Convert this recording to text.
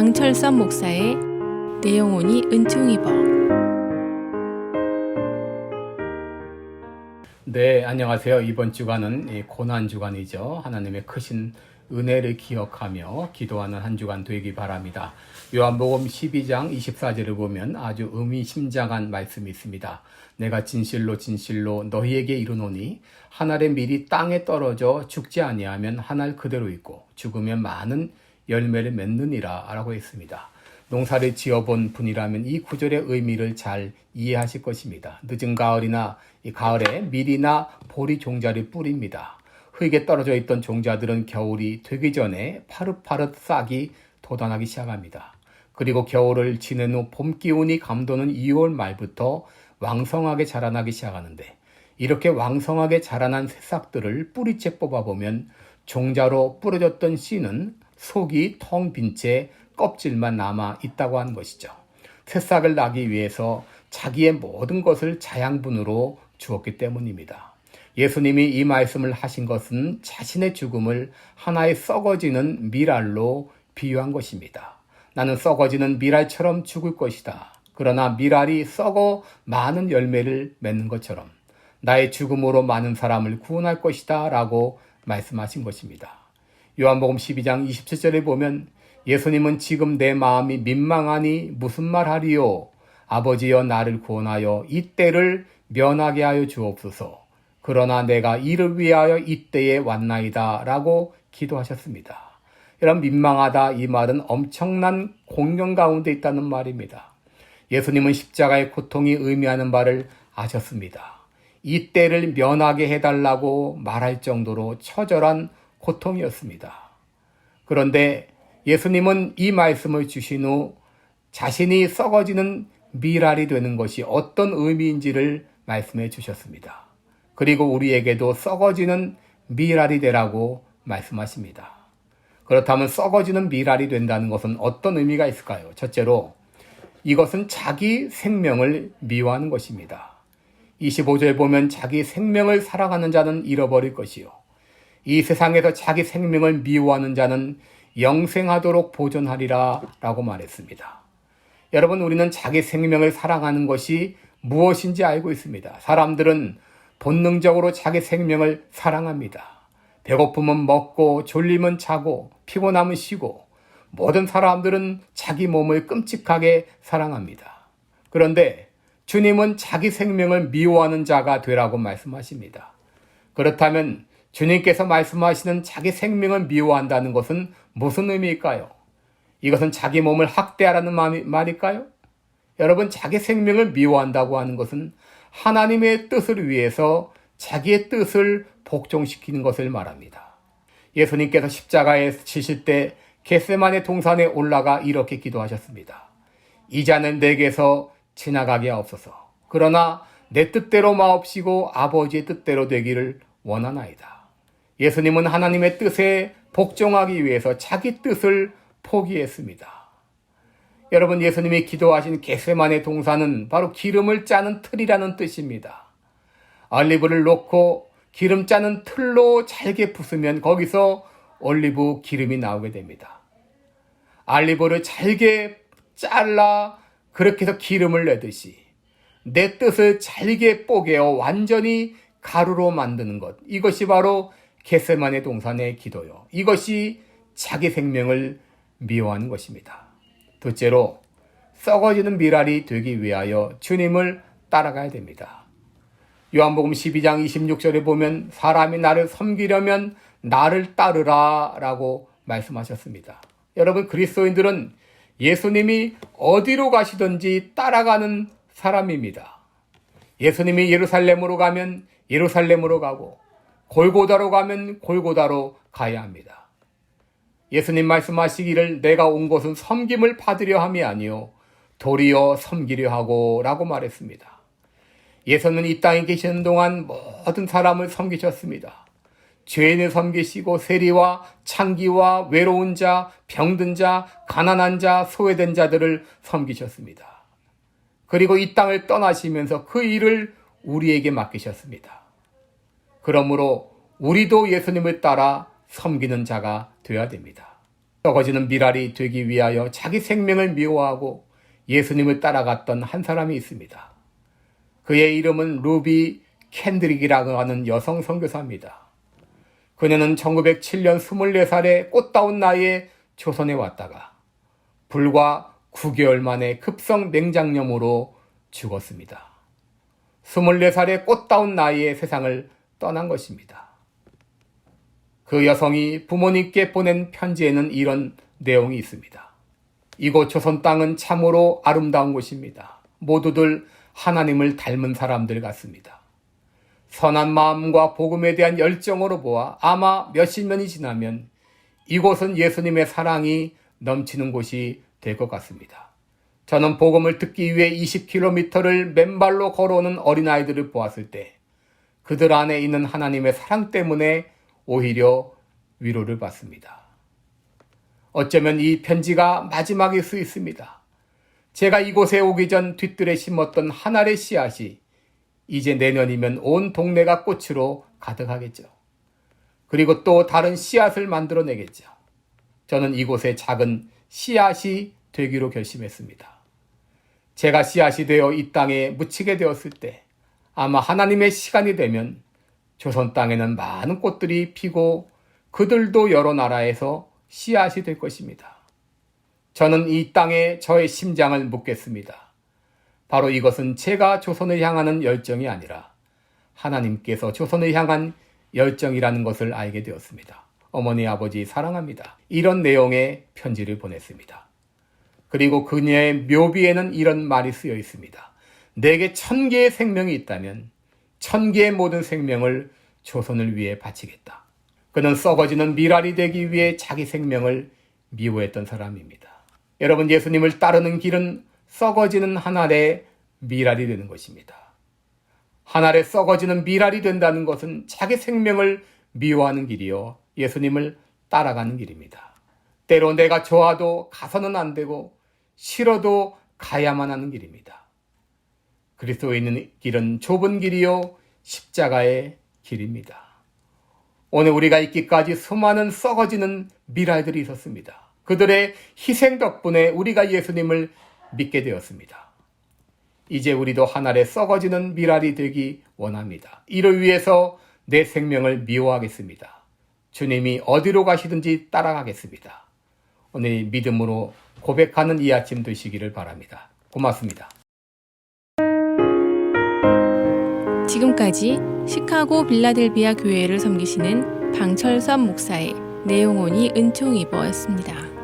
강철선 목사의 내 영혼이 은총 입어. 네, 안녕하세요. 이번 주간은 고난 주간이죠. 하나님의 크신 은혜를 기억하며 기도하는 한 주간 되기 바랍니다. 요한복음 12장 24절을 보면 아주 의미심장한 말씀이 있습니다. 내가 진실로 진실로 너희에게 이르노니 한 알의 밀이 땅에 떨어져 죽지 아니하면 한 알 그대로 있고 죽으면 많은 열매를 맺느니라 라고 했습니다. 농사를 지어본 분이라면 이 구절의 의미를 잘 이해하실 것입니다. 늦은 가을이나 이 가을에 밀이나 보리 종자를 뿌립니다. 흙에 떨어져 있던 종자들은 겨울이 되기 전에 파릇파릇 싹이 돋아나기 시작합니다. 그리고 겨울을 지낸 후 봄 기운이 감도는 2월 말부터 왕성하게 자라나기 시작하는데, 이렇게 왕성하게 자라난 새싹들을 뿌리째 뽑아보면 종자로 뿌려졌던 씨는 속이 텅 빈 채 껍질만 남아 있다고 하는 것이죠. 새싹을 나기 위해서 자기의 모든 것을 자양분으로 주었기 때문입니다. 예수님이 이 말씀을 하신 것은 자신의 죽음을 하나의 썩어지는 밀알로 비유한 것입니다. 나는 썩어지는 밀알처럼 죽을 것이다. 그러나 밀알이 썩어 많은 열매를 맺는 것처럼 나의 죽음으로 많은 사람을 구원할 것이다 라고 말씀하신 것입니다. 요한복음 12장 27절에 보면 예수님은 지금 내 마음이 민망하니 무슨 말 하리요? 아버지여 나를 구원하여 이 때를 면하게 하여 주옵소서. 그러나 내가 이를 위하여 이때에 왔나이다 라고 기도하셨습니다. 이런 민망하다 이 말은 엄청난 공경 가운데 있다는 말입니다. 예수님은 십자가의 고통이 의미하는 바를 아셨습니다. 이 때를 면하게 해달라고 말할 정도로 처절한 고통이었습니다. 그런데 예수님은 이 말씀을 주신 후 자신이 썩어지는 밀알이 되는 것이 어떤 의미인지를 말씀해 주셨습니다. 그리고 우리에게도 썩어지는 밀알이 되라고 말씀하십니다. 그렇다면 썩어지는 밀알이 된다는 것은 어떤 의미가 있을까요? 첫째로 이것은 자기 생명을 미워하는 것입니다. 25절에 보면 자기 생명을 사랑하는 자는 잃어버릴 것이요 이 세상에서 자기 생명을 미워하는 자는 영생하도록 보존하리라 라고 말했습니다. 여러분, 우리는 자기 생명을 사랑하는 것이 무엇인지 알고 있습니다. 사람들은 본능적으로 자기 생명을 사랑합니다. 배고프면 먹고 졸리면 자고 피곤하면 쉬고 모든 사람들은 자기 몸을 끔찍하게 사랑합니다. 그런데 주님은 자기 생명을 미워하는 자가 되라고 말씀하십니다. 그렇다면 주님께서 말씀하시는 자기 생명을 미워한다는 것은 무슨 의미일까요? 이것은 자기 몸을 학대하라는 말일까요? 여러분, 자기 생명을 미워한다고 하는 것은 하나님의 뜻을 위해서 자기의 뜻을 복종시키는 것을 말합니다. 예수님께서 십자가에 지실 때 겟세마네 동산에 올라가 이렇게 기도하셨습니다. 이 잔은 내게서 지나가게 하옵소서. 그러나 내 뜻대로 마옵시고 아버지의 뜻대로 되기를 원하나이다. 예수님은 하나님의 뜻에 복종하기 위해서 자기 뜻을 포기했습니다. 여러분, 예수님이 기도하신 겟세마네 동산은 바로 기름을 짜는 틀이라는 뜻입니다. 올리브를 놓고 기름 짜는 틀로 잘게 부수면 거기서 올리브 기름이 나오게 됩니다. 올리브를 잘게 잘라 그렇게 해서 기름을 내듯이 내 뜻을 잘게 뽀개어 완전히 가루로 만드는 것, 이것이 바로 겟세마네 동산의 기도요. 이것이 자기 생명을 미워하는 것입니다. 둘째로 썩어지는 밀알이 되기 위하여 주님을 따라가야 됩니다. 요한복음 12장 26절에 보면 사람이 나를 섬기려면 나를 따르라 라고 말씀하셨습니다. 여러분, 그리스도인들은 예수님이 어디로 가시든지 따라가는 사람입니다. 예수님이 예루살렘으로 가면 예루살렘으로 가고 골고다로 가면 골고다로 가야 합니다. 예수님 말씀하시기를 내가 온 것은 섬김을 받으려 함이 아니요 도리어 섬기려 하고 라고 말했습니다. 예수는 이 땅에 계시는 동안 모든 사람을 섬기셨습니다. 죄인을 섬기시고 세리와 창기와 외로운 자, 병든 자, 가난한 자, 소외된 자들을 섬기셨습니다. 그리고 이 땅을 떠나시면서 그 일을 우리에게 맡기셨습니다. 그러므로 우리도 예수님을 따라 섬기는 자가 되어야 됩니다. 썩어지는 미랄이 되기 위하여 자기 생명을 미워하고 예수님을 따라갔던 한 사람이 있습니다. 그의 이름은 루비 캔드릭이라고 하는 여성 선교사입니다. 그녀는 1907년 24살의 꽃다운 나이에 조선에 왔다가 불과 9개월 만에 급성 맹장염으로 죽었습니다. 24살의 꽃다운 나이에 세상을 떠난 것입니다. 그 여성이 부모님께 보낸 편지에는 이런 내용이 있습니다. 이곳 조선 땅은 참으로 아름다운 곳입니다. 모두들 하나님을 닮은 사람들 같습니다. 선한 마음과 복음에 대한 열정으로 보아 아마 몇십 년이 지나면 이곳은 예수님의 사랑이 넘치는 곳이 될 것 같습니다. 저는 복음을 듣기 위해 20km를 맨발로 걸어오는 어린아이들을 보았을 때 그들 안에 있는 하나님의 사랑 때문에 오히려 위로를 받습니다. 어쩌면 이 편지가 마지막일 수 있습니다. 제가 이곳에 오기 전 뒤뜰에 심었던 한 알의 씨앗이 이제 내년이면 온 동네가 꽃으로 가득하겠죠. 그리고 또 다른 씨앗을 만들어내겠죠. 저는 이곳에 작은 씨앗이 되기로 결심했습니다. 제가 씨앗이 되어 이 땅에 묻히게 되었을 때 아마 하나님의 시간이 되면 조선 땅에는 많은 꽃들이 피고 그들도 여러 나라에서 씨앗이 될 것입니다. 저는 이 땅에 저의 심장을 묻겠습니다. 바로 이것은 제가 조선을 향하는 열정이 아니라 하나님께서 조선을 향한 열정이라는 것을 알게 되었습니다. 어머니, 아버지 사랑합니다. 이런 내용의 편지를 보냈습니다. 그리고 그녀의 묘비에는 이런 말이 쓰여 있습니다. 내게 1000개의 생명이 있다면 1000개의 모든 생명을 조선을 위해 바치겠다. 그는 썩어지는 미랄이 되기 위해 자기 생명을 미워했던 사람입니다. 여러분, 예수님을 따르는 길은 썩어지는 한 알의 미랄이 되는 것입니다. 한 알에 썩어지는 미랄이 된다는 것은 자기 생명을 미워하는 길이요, 예수님을 따라가는 길입니다. 때로 내가 좋아도 가서는 안 되고 싫어도 가야만 하는 길입니다. 그리스도인의 길은 좁은 길이요 십자가의 길입니다. 오늘 우리가 있기까지 수많은 썩어지는 미랄들이 있었습니다. 그들의 희생 덕분에 우리가 예수님을 믿게 되었습니다. 이제 우리도 하나의 썩어지는 미랄이 되기 원합니다. 이를 위해서 내 생명을 미워하겠습니다. 주님이 어디로 가시든지 따라가겠습니다. 오늘 믿음으로 고백하는 이 아침 되시기를 바랍니다. 고맙습니다. 지금까지 시카고 빌라델비아 교회를 섬기시는 방철섭 목사의 내용온이 은총이버였습니다.